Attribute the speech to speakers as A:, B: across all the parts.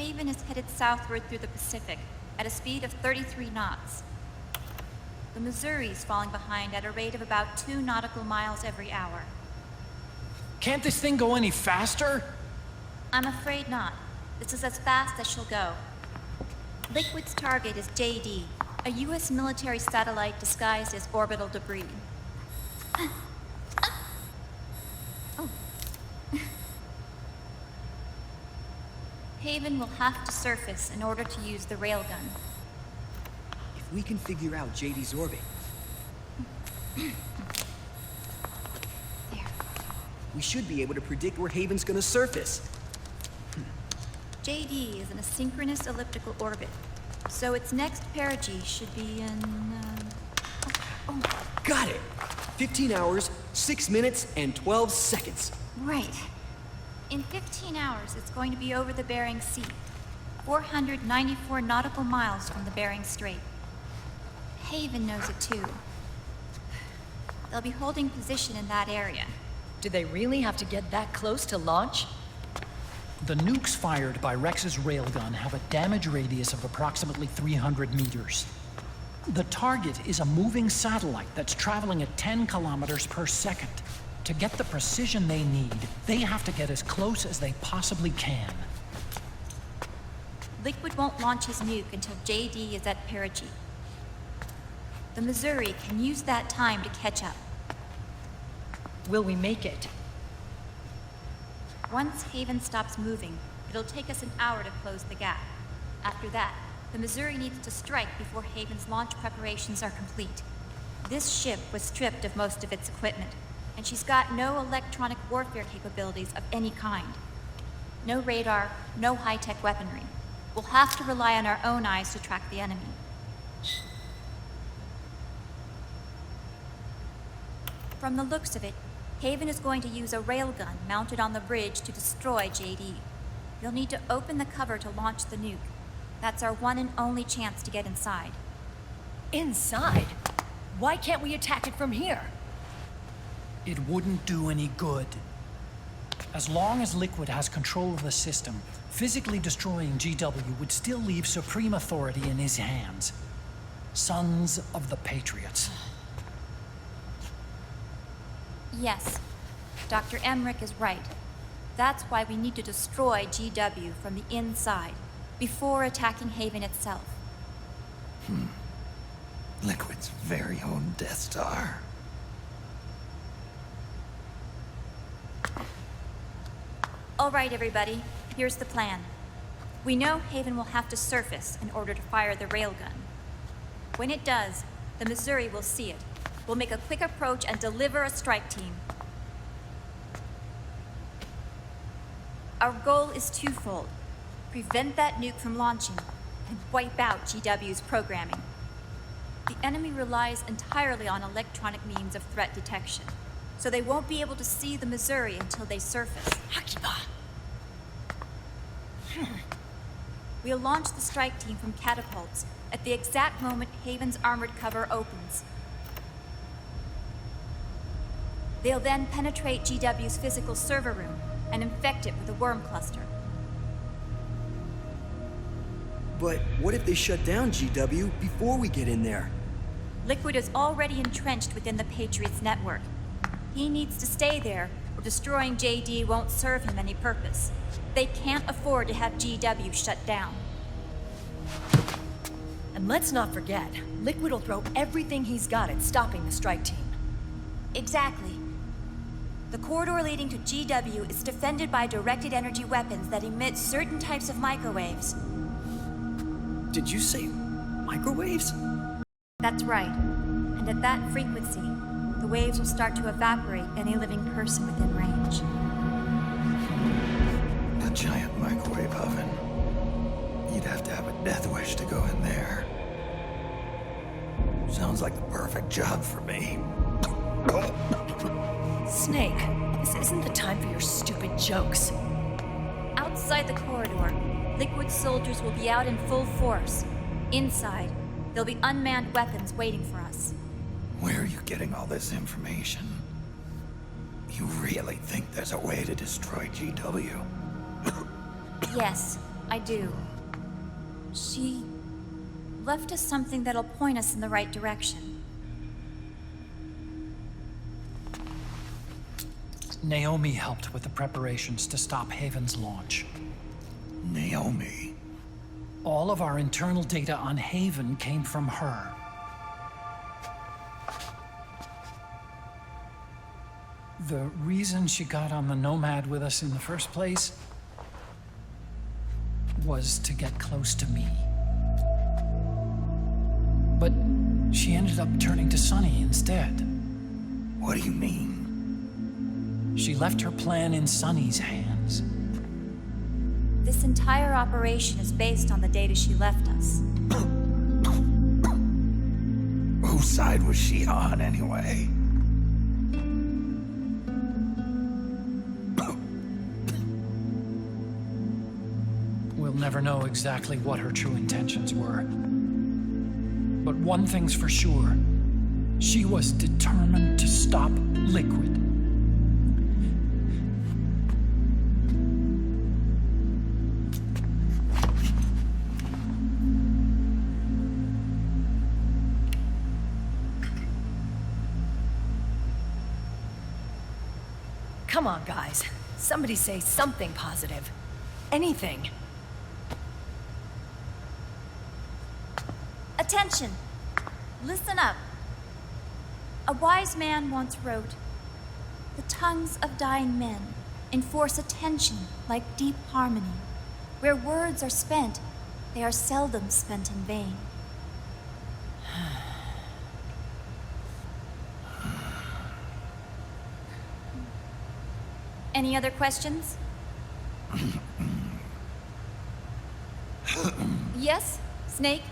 A: Haven is headed southward through the Pacific at a speed of 33 knots. The Missouri's falling behind at a rate of about 2 nautical miles every hour.
B: Can't this thing go any faster?
A: I'm afraid not. This is as fast as she'll go. Liquid's target is JD, a U.S. military satellite disguised as orbital debris. Oh. Haven will have to surface in order to use the railgun.
C: If we can figure out JD's orbit...
A: There.
C: we should be able to predict where Haven's gonna surface.
A: JD is in a synchronous elliptical orbit, so its next perigee should be in...
C: Got it! 15 hours, 6 minutes, and 12 seconds.
A: Right. In 15 hours, it's going to be over the Bering Sea, 494 nautical miles from the Bering Strait. Haven knows it too. They'll be holding position in that area.
D: Do they really have to get that close to launch?
B: The nukes fired by Rex's railgun have a damage radius of approximately 300 meters. The target is a moving satellite that's traveling at 10 kilometers per second. To get the precision they need, they have to get as close as they possibly can.
A: Liquid won't launch his nuke until JD is at perigee. The Missouri can use that time to catch up.
D: Will we make it?
A: Once Haven stops moving, it'll take us an hour to close the gap. After that, the Missouri needs to strike before Haven's launch preparations are complete. This ship was stripped of most of its equipment, and she's got no electronic warfare capabilities of any kind. No radar, no high-tech weaponry. We'll have to rely on our own eyes to track the enemy. From the looks of it, Haven is going to use a railgun mounted on the bridge to destroy JD. You'll need to open the cover to launch the nuke. That's our one and only chance to get inside.
D: Inside? Why can't we attack it from here?
B: It wouldn't do any good. As long as Liquid has control of the system, physically destroying GW would still leave supreme authority in his hands. Sons of the Patriots.
A: Yes, Dr. Emmerich is right. That's why we need to destroy GW from the inside, before attacking Haven itself.
E: Liquid's very own Death Star.
A: All right, everybody, here's the plan. We know Haven will have to surface in order to fire the railgun. When it does, the Missouri will see it. We'll make a quick approach and deliver a strike team. Our goal is twofold. Prevent that nuke from launching and wipe out GW's programming. The enemy relies entirely on electronic means of threat detection, so they won't be able to see the Missouri until they surface.
D: Akiba!
A: We'll launch the strike team from catapults at the exact moment Haven's armored cover opens. They'll then penetrate GW's physical server room and infect it with a worm cluster.
C: But what if they shut down GW before we get in there?
A: Liquid is already entrenched within the Patriots network. He needs to stay there, or destroying JD won't serve him any purpose. They can't afford to have GW shut down.
D: And let's not forget, Liquid will throw everything he's got at stopping the strike team.
A: Exactly. The corridor leading to GW is defended by directed energy weapons that emit certain types of microwaves.
C: Did you say microwaves?
A: That's right. And at that frequency, the waves will start to evaporate any living person within range.
E: A giant microwave oven. You'd have to have a death wish to go in there. Sounds like the perfect job for me.
D: Snake, this isn't the time for your stupid jokes.
A: Outside the corridor, Liquid soldiers will be out in full force. Inside, there'll be unmanned weapons waiting for us.
E: Where are you getting all this information? You really think there's a way to destroy GW?
A: Yes, I do. She left us something that'll point us in the right direction.
B: Naomi helped with the preparations to stop Haven's launch.
E: Naomi?
B: All of our internal data on Haven came from her. The reason she got on the Nomad with us in the first place was to get close to me. But she ended up turning to Sonny instead.
E: What do you mean?
B: She left her plan in Sonny's hands.
A: This entire operation is based on the data she left us.
E: Whose side was she on, anyway?
B: We'll never know exactly what her true intentions were. But one thing's for sure. She was determined to stop Liquid.
D: Come on, guys. Somebody say something positive. Anything.
A: Attention! Listen up. A wise man once wrote, "The tongues of dying men enforce attention like deep harmony. Where words are spent, they are seldom spent in vain." Any other questions? Yes, Snake?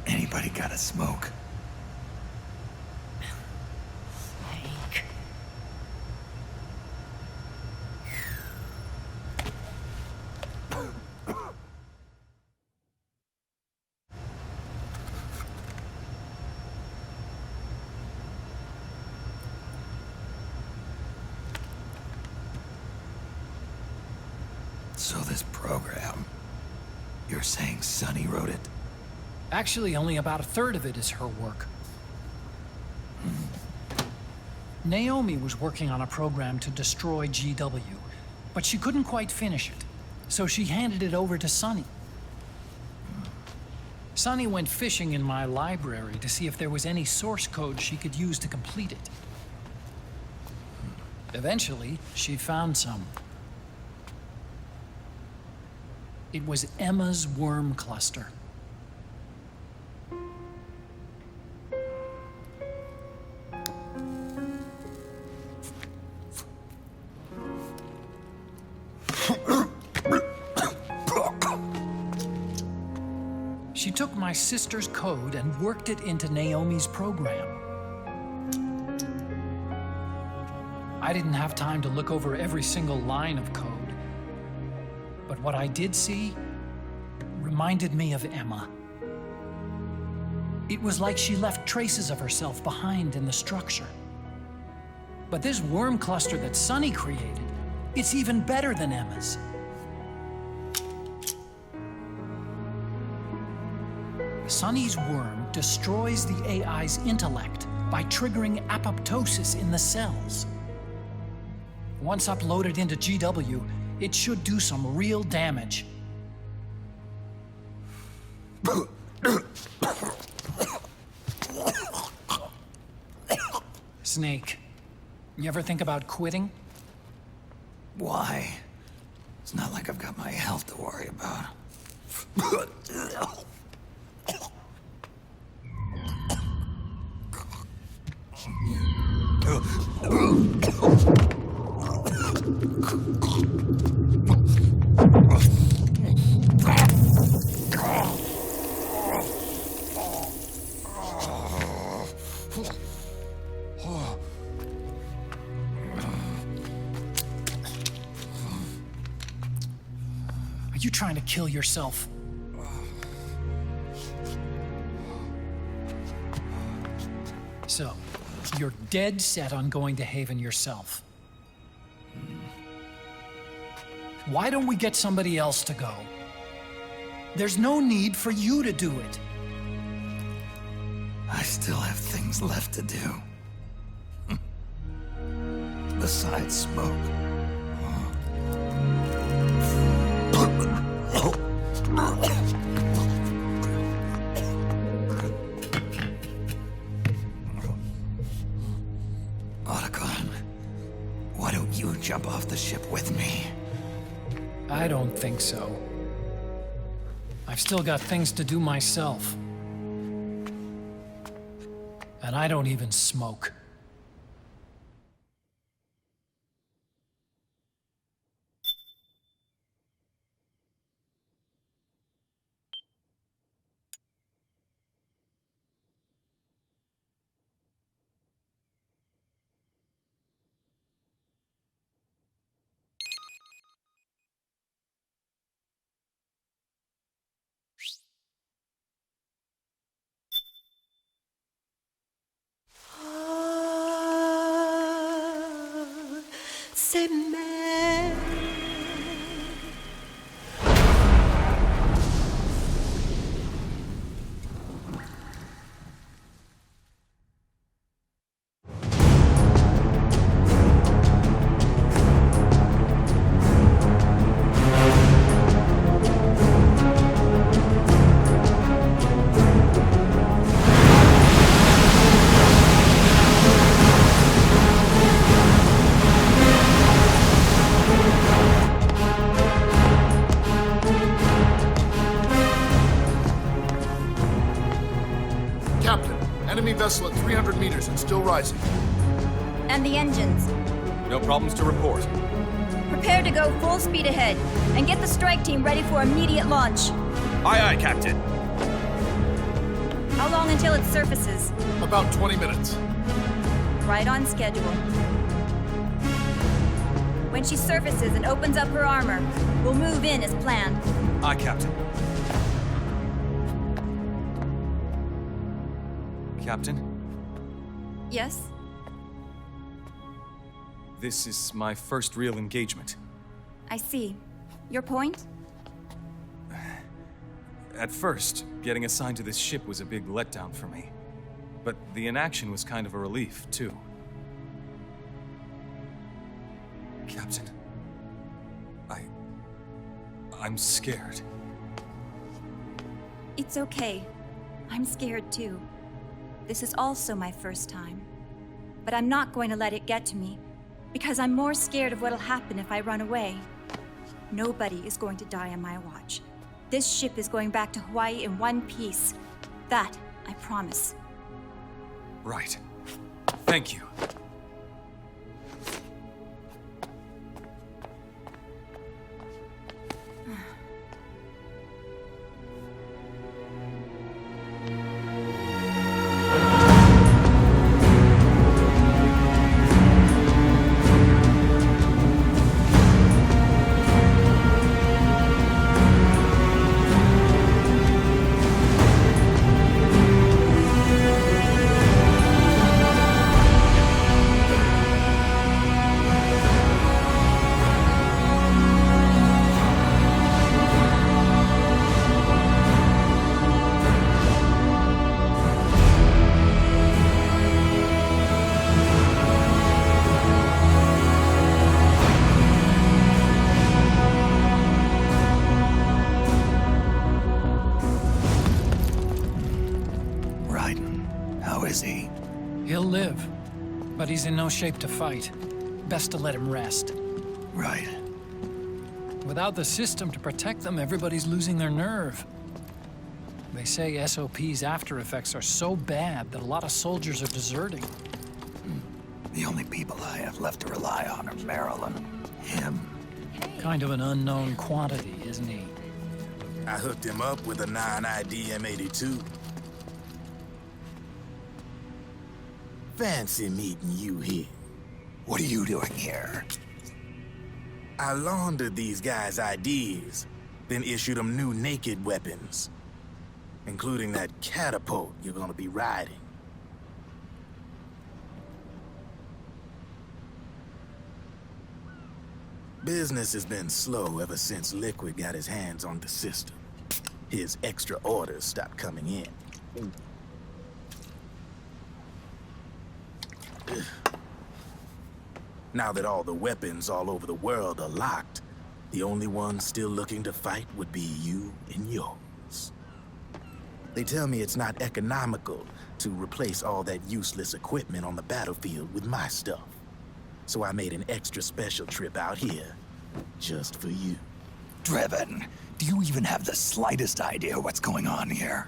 E: Anybody got a smoke?
D: Snake.
E: So this program, you're saying Sonny wrote it?
B: Actually, only about a third of it is her work. Naomi was working on a program to destroy GW, but she couldn't quite finish it, so she handed it over to Sonny. Sonny went fishing in my library to see if there was any source code she could use to complete it. Eventually, she found some. It was Emma's worm cluster. She took my sister's code and worked it into Naomi's program. I didn't have time to look over every single line of code, but what I did see reminded me of Emma. It was like she left traces of herself behind in the structure. But this worm cluster that Sonny created, it's even better than Emma's. Sonny's worm destroys the AI's intellect by triggering apoptosis in the cells. Once uploaded into GW, it should do some real damage. Snake, you ever think about quitting?
E: Why? It's not like I've got my health to worry about.
B: Are you trying to kill yourself? So, you're dead set on going to Haven yourself. Why don't we get somebody else to go? There's no need for you to do it.
E: I still have things left to do. Besides smoke. Otacon, why don't you jump off the ship with me?
B: I don't think so. I've still got things to do myself. And I don't even smoke.
F: Enemy vessel at 300 meters and still rising.
A: And the engines.
G: No problems to report.
A: Prepare to go full speed ahead, and get the strike team ready for immediate launch.
G: Aye, aye, Captain.
A: How long until it surfaces?
F: About 20 minutes.
A: Right on schedule. When she surfaces and opens up her armor, we'll move in as planned.
G: Aye, Captain. Captain,
A: Yes?
G: this is my first real engagement.
A: I see. Your point?
G: At first, getting assigned to this ship was a big letdown for me. But the inaction was kind of a relief, too. Captain, I'm scared.
A: It's okay. I'm scared too. This is also my first time. But I'm not going to let it get to me, because I'm more scared of what'll happen if I run away. Nobody is going to die on my watch. This ship is going back to Hawaii in one piece. That, I promise.
G: Right. Thank you.
B: He'll live, but he's in no shape to fight. Best to let him rest.
E: Right.
B: Without the system to protect them, everybody's losing their nerve. They say SOP's after effects are so bad that a lot of soldiers are deserting.
E: The only people I have left to rely on are Marilyn, him.
B: Kind of an unknown quantity, isn't he?
H: I hooked him up with a non-ID M82. Fancy meeting you here.
E: What are you doing here?
H: I laundered these guys' IDs, then issued them new naked weapons, including that catapult you're gonna be riding. Business has been slow ever since Liquid got his hands on the system. His extra orders stopped coming in. Now that all the weapons all over the world are locked, the only ones still looking to fight would be you and yours. They tell me it's not economical to replace all that useless equipment on the battlefield with my stuff. So I made an extra special trip out here, just for you.
E: Driven, do you even have the slightest idea what's going on here?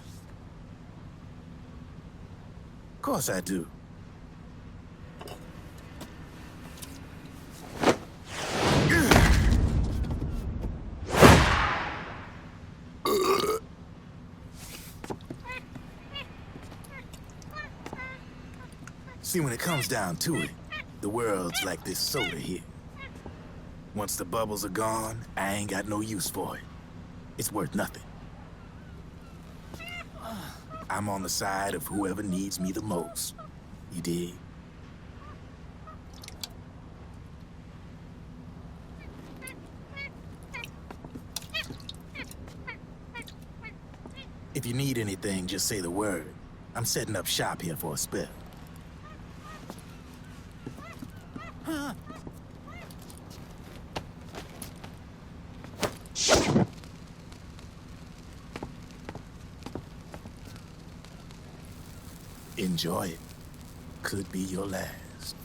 H: Of course I do. See, when it comes down to it, the world's like this soda here. Once the bubbles are gone, I ain't got no use for it. It's worth nothing. I'm on the side of whoever needs me the most. You dig? If you need anything, just say the word. I'm setting up shop here for a spell. Enjoy it. Could be your last.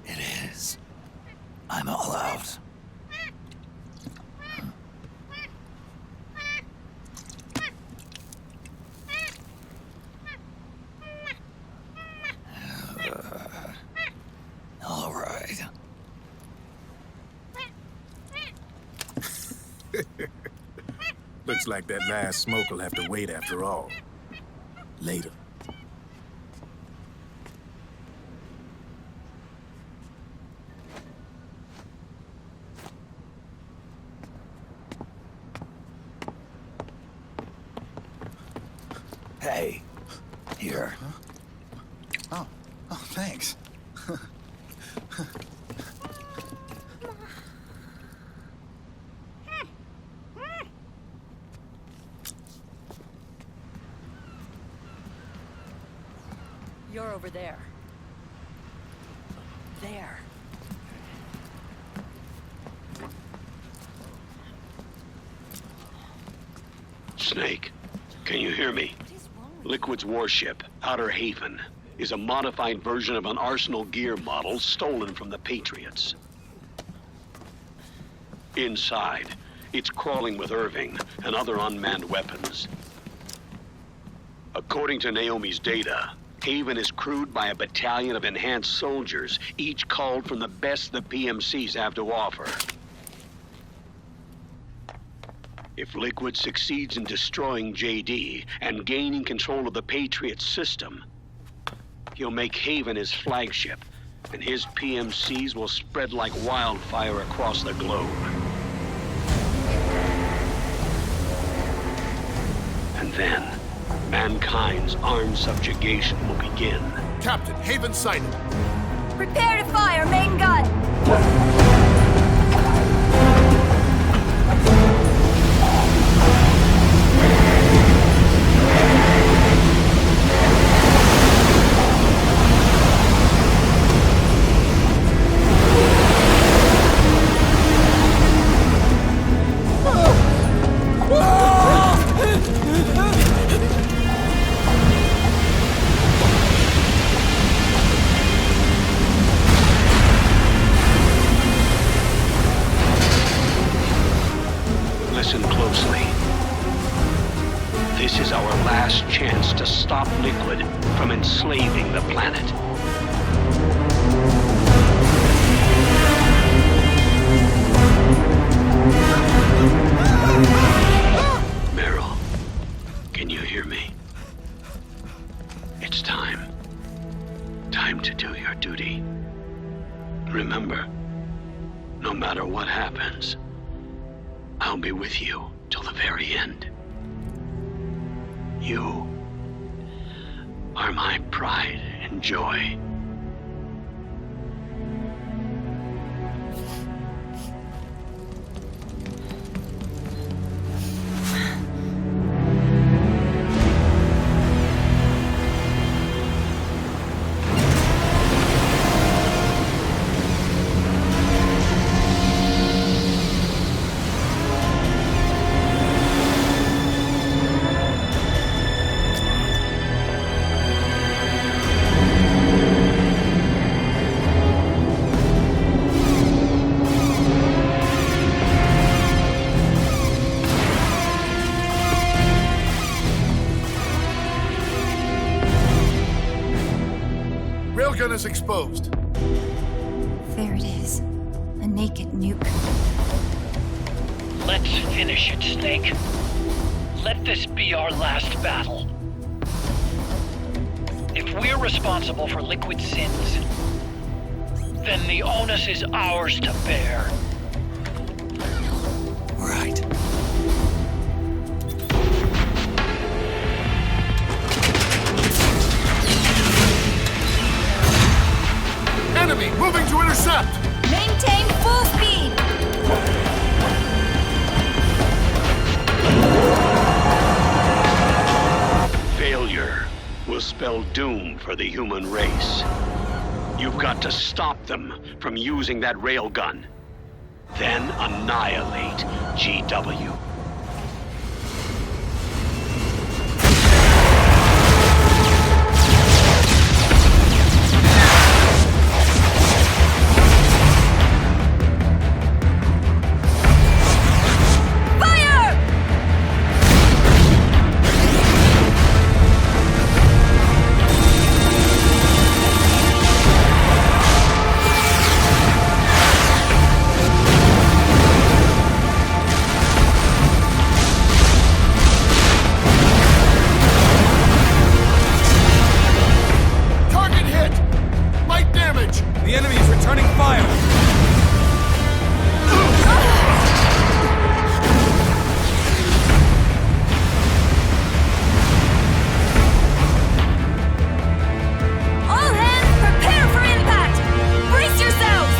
E: It is. I'm all out. All right.
H: Looks like that last smoke will have to wait after all. Later.
E: Hey, here.
I: Oh, thanks.
D: You're over there. There.
J: Snake, can you hear me? Liquid's warship, Outer Haven, is a modified version of an Arsenal gear model stolen from the Patriots. Inside, it's crawling with Irving and other unmanned weapons. According to Naomi's data, Haven is crewed by a battalion of enhanced soldiers, each culled from the best the PMCs have to offer. If Liquid succeeds in destroying JD and gaining control of the Patriots system, he'll make Haven his flagship, and his PMCs will spread like wildfire across the globe. And then, mankind's armed subjugation will begin.
F: Captain, Haven sighted.
D: Prepare to fire, main gun!
J: Listen closely. This is our last chance to stop Liquid from enslaving the planet. Meryl, can you hear me? It's time. Time to do your duty. Remember, no matter what happens, I'll be with you till the very end. You are my pride and joy.
F: Railgun is exposed.
A: There it is. A naked nuke.
K: Let's finish it, Snake. Let this be our last battle. If we're responsible for Liquid's sins, then the onus is ours to bear.
I: Right.
F: Enemy moving to intercept!
A: Maintain full speed!
J: Failure will spell doom for the human race. You've got to stop them from using that railgun. Then annihilate GW.
G: The enemy is returning fire!
A: All hands, prepare for impact! Brace yourselves!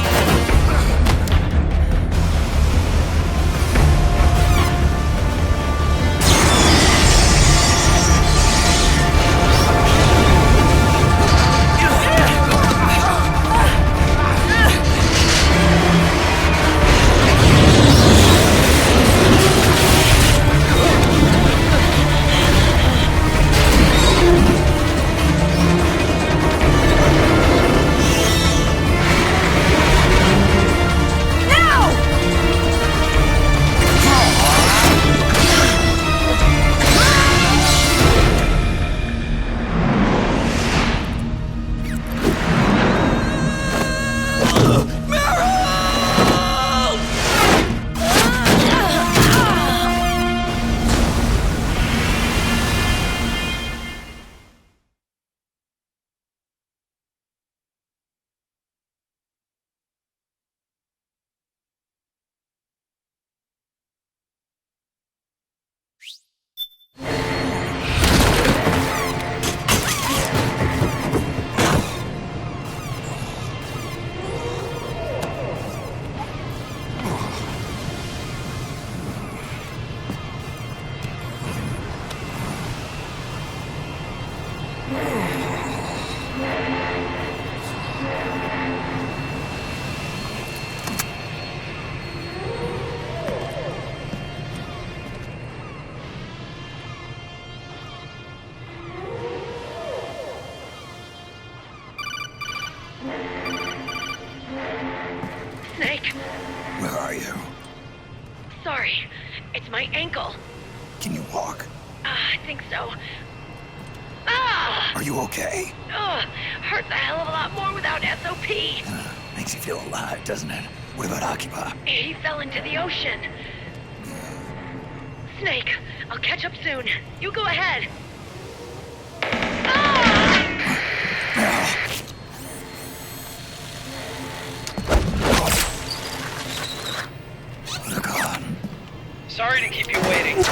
L: Snake,
I: Where are you?
L: sorry. It's my ankle.
I: Can you walk?
L: I think so. Ah!
I: Are you okay?
L: Hurts a hell of a lot more without SOP.
I: Makes you feel alive, doesn't it? What about Occupy?
L: He fell into the ocean. Snake, I'll catch up soon. You go ahead.
I: Look on.
K: Sorry to keep you waiting.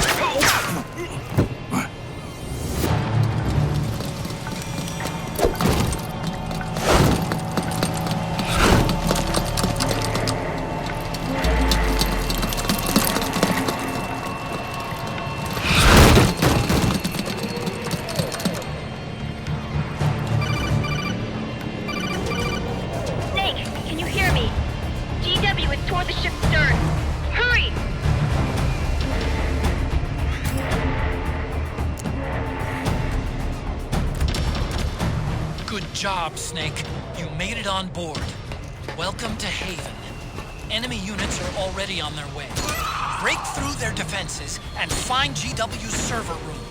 L: toward the ship's stern. Hurry!
B: Good job, Snake. You made it on board. Welcome to Haven. Enemy units are already on their way. Break through their defenses and find GW's server room.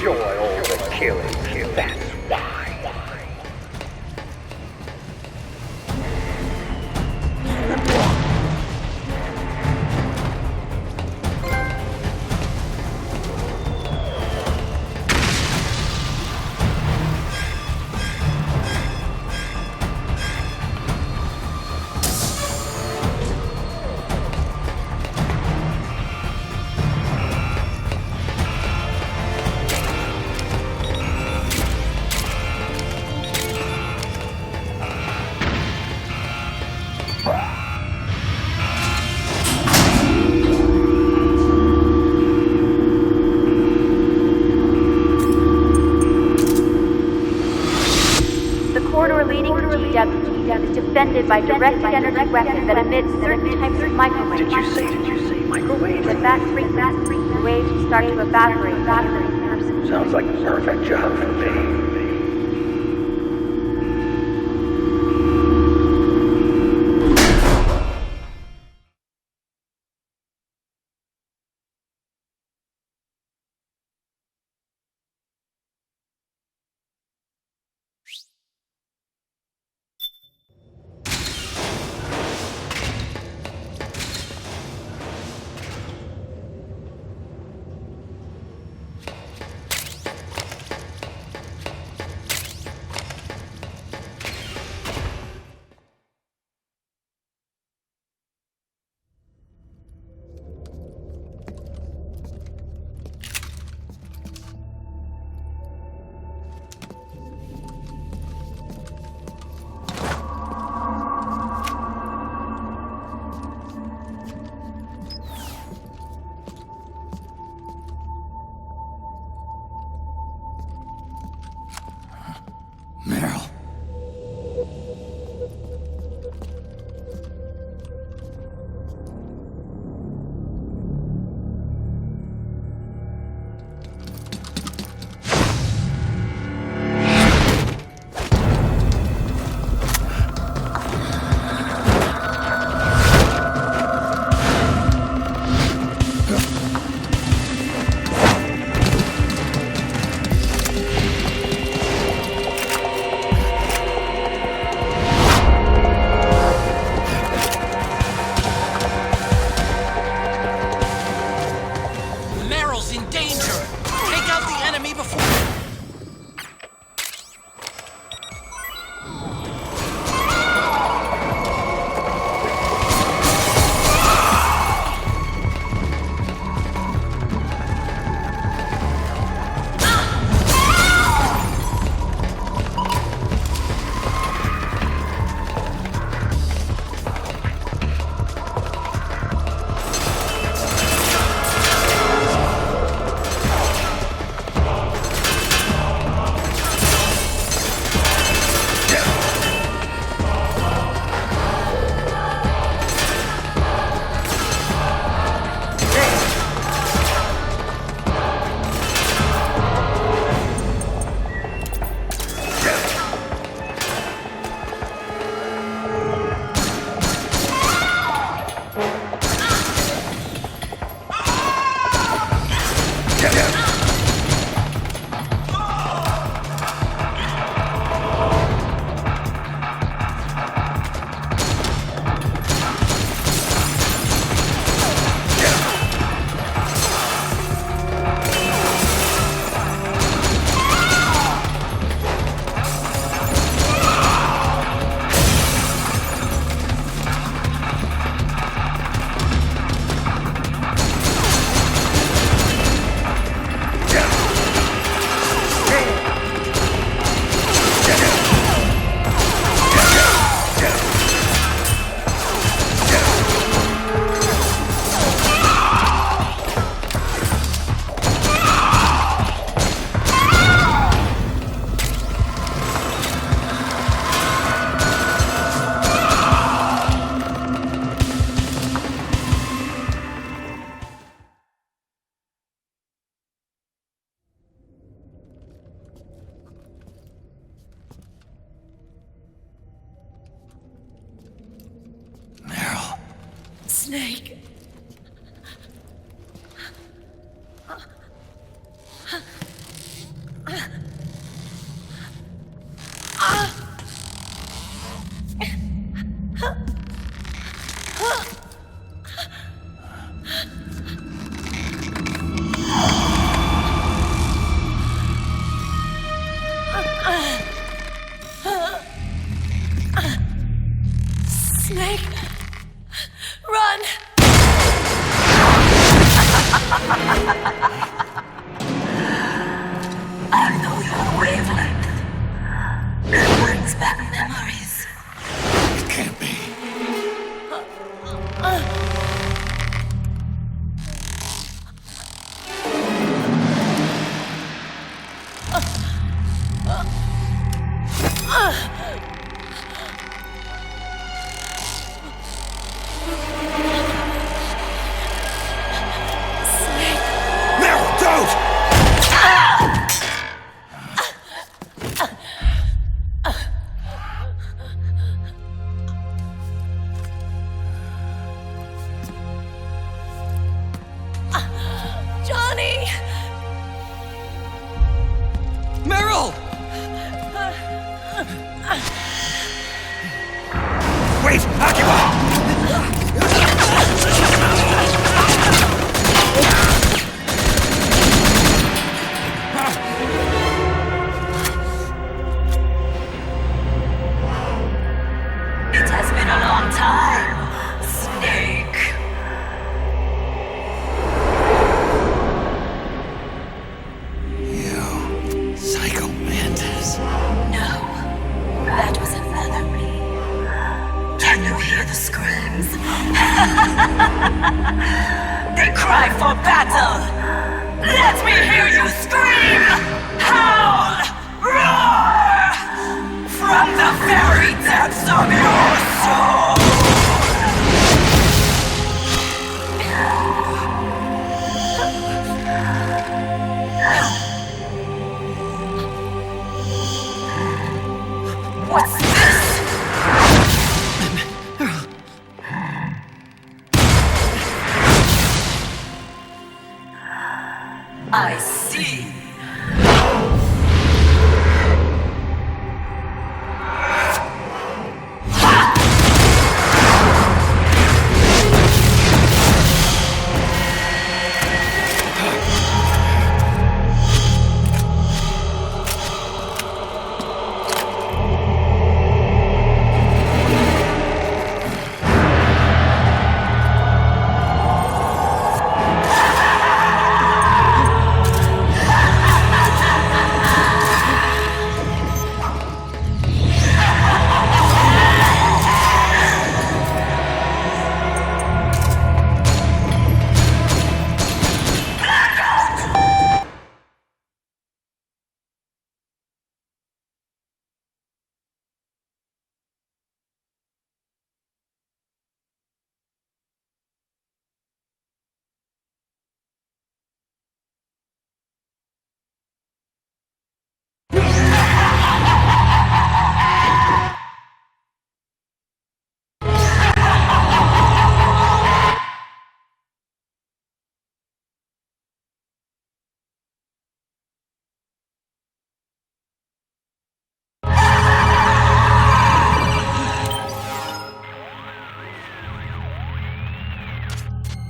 M: enjoy all the killing, that's why.
L: is defended by directed energy weapons that emit certain types of microwaves.
M: Did you say microwaves?
L: The fast waves start to evaporate.
M: Sounds like a perfect job for me.
D: Snake. Snake! Run!
I: I know your wavelength. It brings back memories.
E: It can't be.
D: Johnny!
C: Meryl!
E: Wait! Akiba!
I: It has been a long time, Snake.
E: You psycho mantis.
I: No, that was another me. Can you hear the screams? They cry for battle. Let me hear you scream! Howl! Roar! From the very depths of your soul! What's this? I see.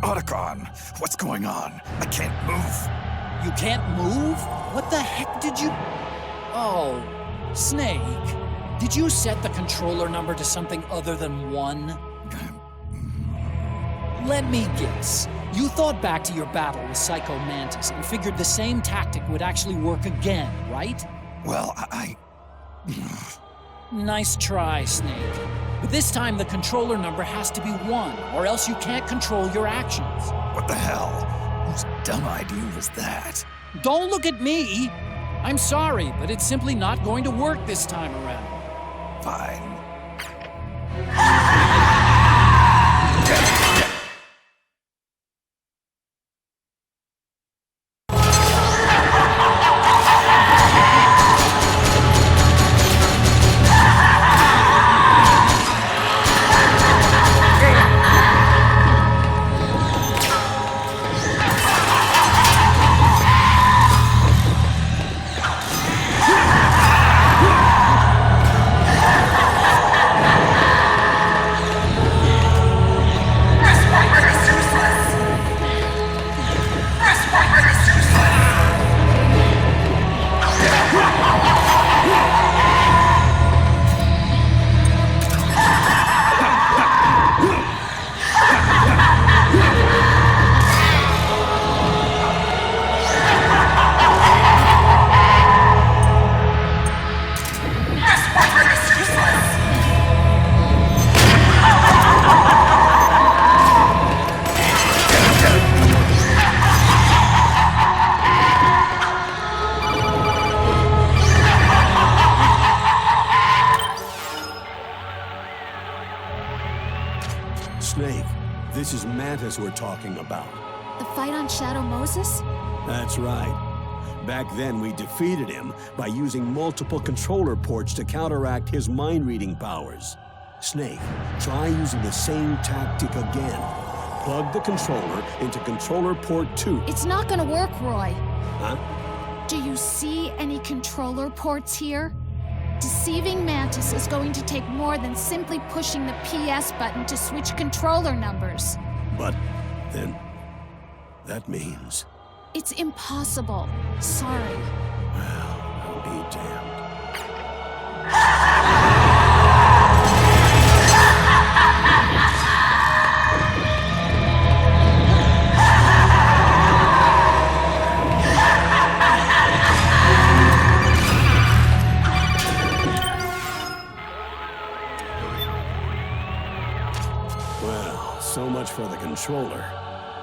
E: Otacon, what's going on? I can't move.
B: You can't move? What the heck did you... Oh, Snake. Did you set the controller number to something other than 1? Let me guess. You thought back to your battle with Psycho Mantis and figured the same tactic would actually work again, right?
E: Well, I...
B: Nice try, Snake. But this time the controller number has to be 1, or else you can't control your actions.
E: What the hell? Whose dumb idea was that?
B: Don't look at me! I'm sorry, but it's simply not going to work this time around.
E: Fine.
N: Snake, this is Mantis we're talking about.
O: The fight on Shadow Moses?
N: That's right. Back then, we defeated him by using multiple controller ports to counteract his mind-reading powers. Snake, try using the same tactic again. Plug the controller into controller port 2.
O: It's not gonna work, Roy.
N: Huh?
O: Do you see any controller ports here? Deceiving Mantis is going to take more than simply pushing the PS button to switch controller numbers.
N: But then, that means...
O: It's impossible. Sorry.
N: Well, I'll be damned. Well, so much for the controller.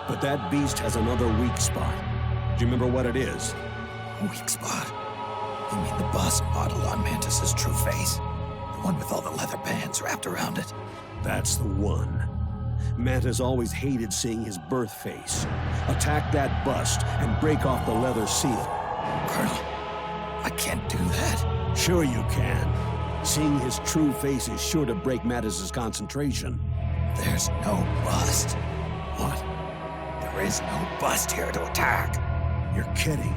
N: But that beast has another weak spot. Do you remember what it is?
E: Weak spot? You mean the bust modeled on Mantis's true face? The one with all the leather bands wrapped around it?
N: That's the one. Mantis always hated seeing his birth face. Attack that bust and break off the leather seal.
E: Colonel, I can't do that.
N: Sure you can. Seeing his true face is sure to break Mantis's concentration.
E: There's no bust. What? There is no bust here to attack.
N: You're kidding.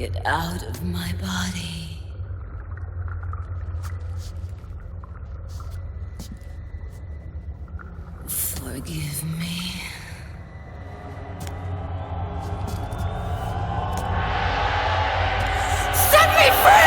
I: Get out of my body. Forgive me. Set me free!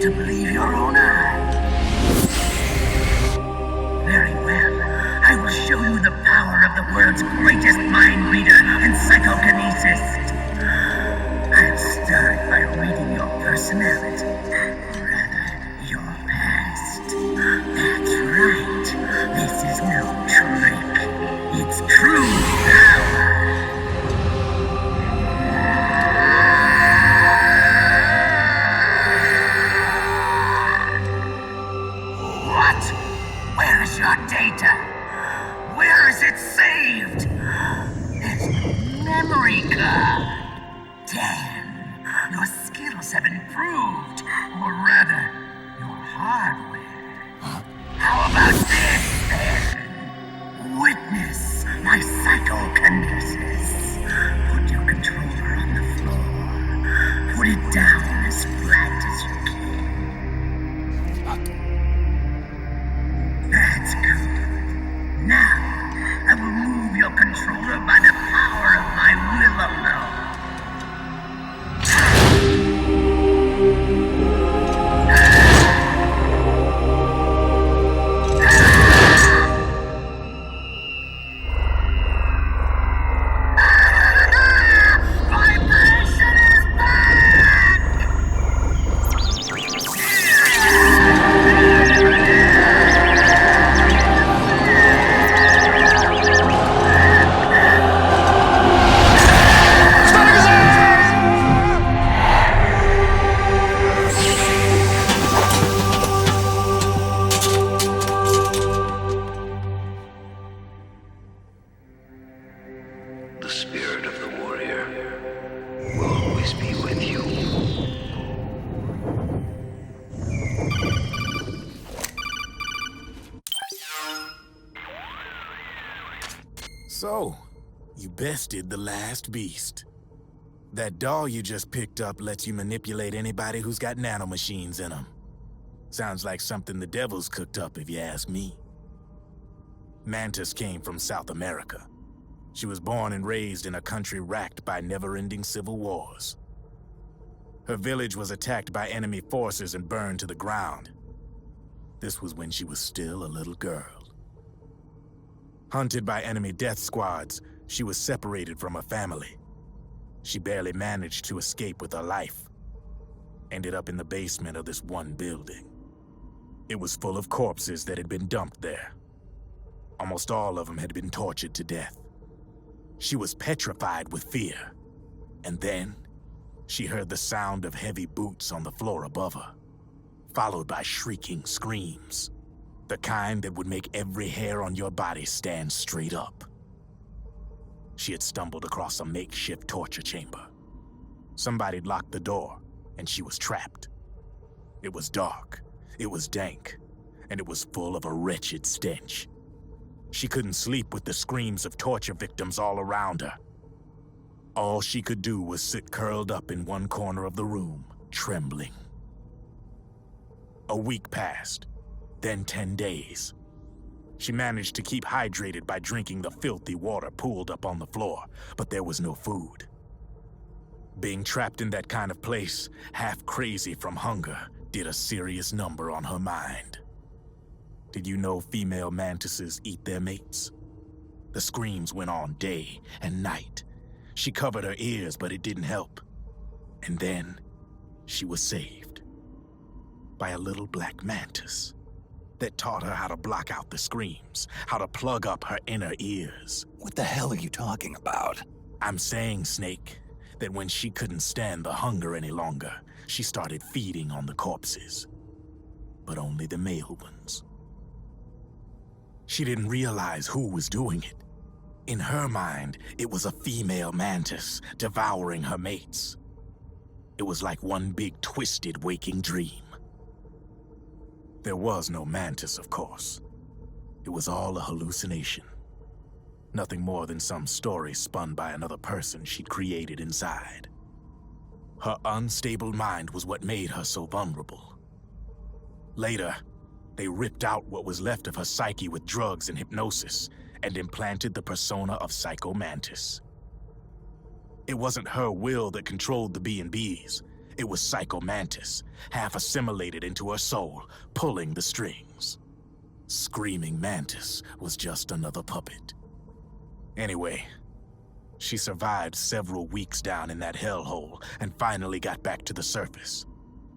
M: To believe your own eyes. Very well. I will show you the power of the world's greatest mind reader and psychokinesis. I'll start by reading your personality. Rather, your past. That's right. This is no trick. It's true power. Where's your data? Where is it saved? There's no memory card. Damn, your skills have improved. Or rather, your hardware. How about this, then? Witness my psychokinesis. Put your controller on the floor. Put it down as flat as you can. That's good. Now, I will move your controller by the power of my will alone.
P: The spirit of the warrior will always be with you.
H: So, you bested the last beast. That doll you just picked up lets you manipulate anybody who's got nanomachines in them. Sounds like something the devil's cooked up, if you ask me. Mantis came from South America. She was born and raised in a country racked by never-ending civil wars. Her village was attacked by enemy forces and burned to the ground. This was when she was still a little girl. Hunted by enemy death squads, she was separated from her family. She barely managed to escape with her life. Ended up in the basement of this one building. It was full of corpses that had been dumped there. Almost all of them had been tortured to death. She was petrified with fear. And then, she heard the sound of heavy boots on the floor above her, followed by shrieking screams. The kind that would make every hair on your body stand straight up. She had stumbled across a makeshift torture chamber. Somebody'd locked the door, and she was trapped. It was dark, it was dank, and it was full of a wretched stench. She couldn't sleep with the screams of torture victims all around her. All she could do was sit curled up in one corner of the room, trembling. A week passed, then 10 days. She managed to keep hydrated by drinking the filthy water pooled up on the floor, but there was no food. Being trapped in that kind of place, half crazy from hunger, did a serious number on her mind. Did you know female mantises eat their mates? The screams went on day and night. She covered her ears, but it didn't help. And then, she was saved. By a little black mantis that taught her how to block out the screams, how to plug up her inner ears.
E: What the hell are you talking about?
H: I'm saying, Snake, that when she couldn't stand the hunger any longer, she started feeding on the corpses. But only the male ones. She didn't realize who was doing it. In her mind, it was a female mantis devouring her mates. It was like one big twisted waking dream. There was no mantis, of course. It was all a hallucination. Nothing more than some story spun by another person she'd created inside. Her unstable mind was what made her so vulnerable. Later, they ripped out what was left of her psyche with drugs and hypnosis and implanted the persona of Psycho Mantis. It wasn't her will that controlled the B&Bs. It was Psycho Mantis, half assimilated into her soul, pulling the strings. Screaming Mantis was just another puppet. Anyway, she survived several weeks down in that hellhole and finally got back to the surface.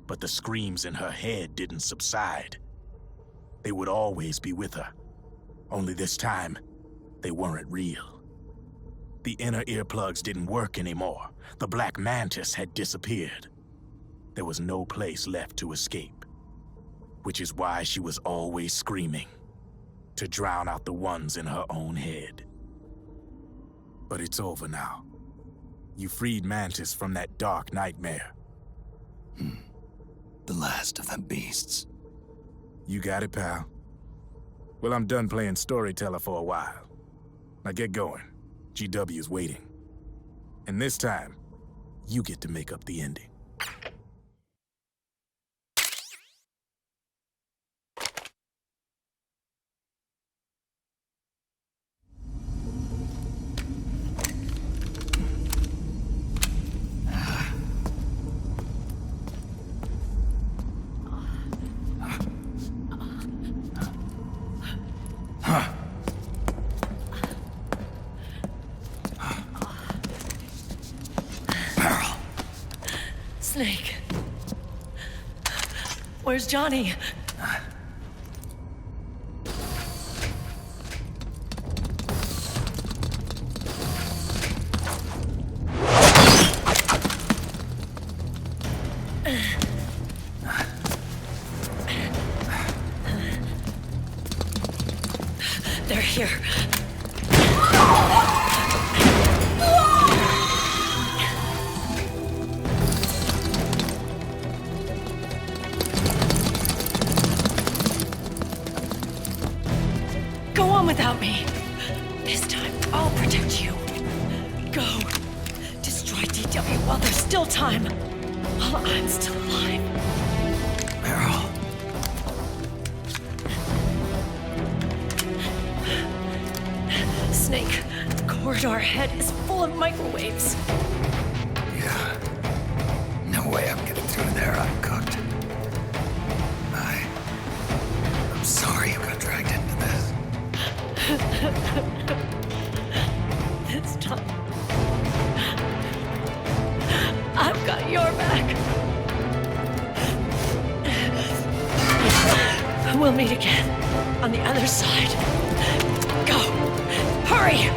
H: But the screams in her head didn't subside. They would always be with her. Only this time, they weren't real. The inner earplugs didn't work anymore. The black mantis had disappeared. There was no place left to escape. Which is why she was always screaming, to drown out the ones in her own head. But it's over now. You freed Mantis from that dark nightmare.
E: The last of them beasts.
H: You got it, pal. Well, I'm done playing storyteller for a while. Now get going. GW's waiting. And this time, you get to make up the ending.
D: Snake. Where's Johnny? They're here. still time. While I'm still alive.
E: Meryl.
D: Snake, the corridor ahead is full of microwaves.
E: Yeah. No way I'm getting through there uncooked. I'm sorry you got dragged into this.
D: This time, I've got your back. We'll meet again on the other side. Go! Hurry!